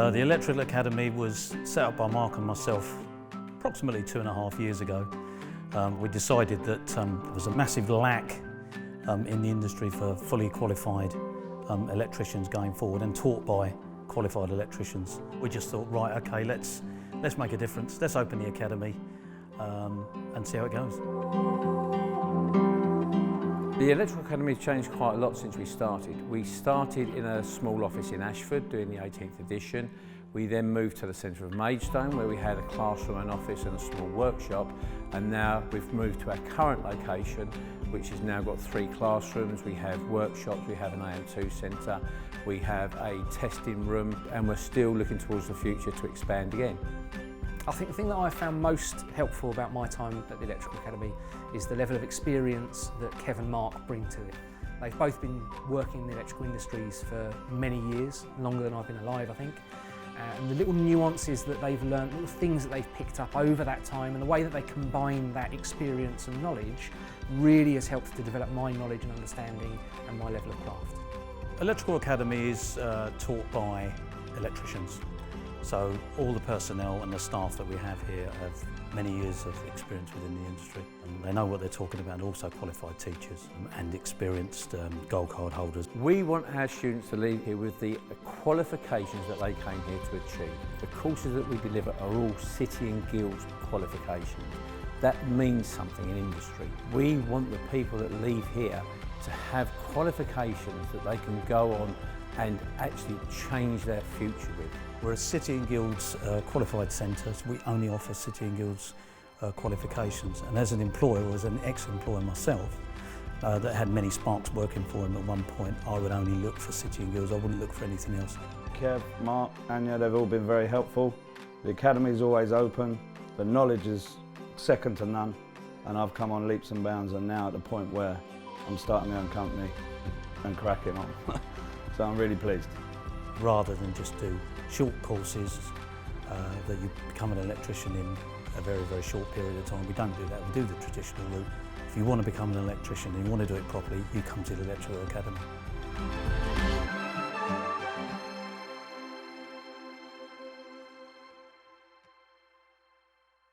The Electrical Academy was set up by Mark and myself approximately 2.5 years ago. We decided that there was a massive lack in the industry for fully qualified electricians going forward and taught by qualified electricians. We just thought, right, okay, let's make a difference. Let's open the academy and see how it goes. The Electrical Academy has changed quite a lot since we started. We started in a small office in Ashford doing the 18th edition. We then moved to the centre of Maidstone where we had a classroom, an office and a small workshop, and now we've moved to our current location, which has now got 3 classrooms. We have workshops, we have an AM2 centre, we have a testing room, and we're still looking towards the future to expand again. I think the thing that I found most helpful about my time at the Electrical Academy is the level of experience that Kev and Mark bring to it. They've both been working in the electrical industries for many years, longer than I've been alive, I think. And the little nuances that they've learned, little things that they've picked up over that time, and the way that they combine that experience and knowledge really has helped to develop my knowledge and understanding and my level of craft. Electrical Academy is taught by electricians. So all the personnel and the staff that we have here have many years of experience within the industry. And they know what they're talking about, and also qualified teachers and experienced gold card holders. We want our students to leave here with the qualifications that they came here to achieve. The courses that we deliver are all City and Guilds qualifications. That means something in industry. We want the people that leave here to have qualifications that they can go on and actually change their future with. We're a City and Guilds qualified centre, so we only offer City and Guilds qualifications. And as an employer, or as an ex-employer myself, that had many sparks working for him at one point, I would only look for City and Guilds, I wouldn't look for anything else. Kev, Mark, Anya, they've all been very helpful. The academy's always open, the knowledge is second to none, and I've come on leaps and bounds and now at the point where I'm starting my own company and cracking on. So I'm really pleased. Rather than just do short courses that you become an electrician in a very, very short period of time, we don't do that. We do the traditional route. If you want to become an electrician and you want to do it properly, you come to the Electrical Academy.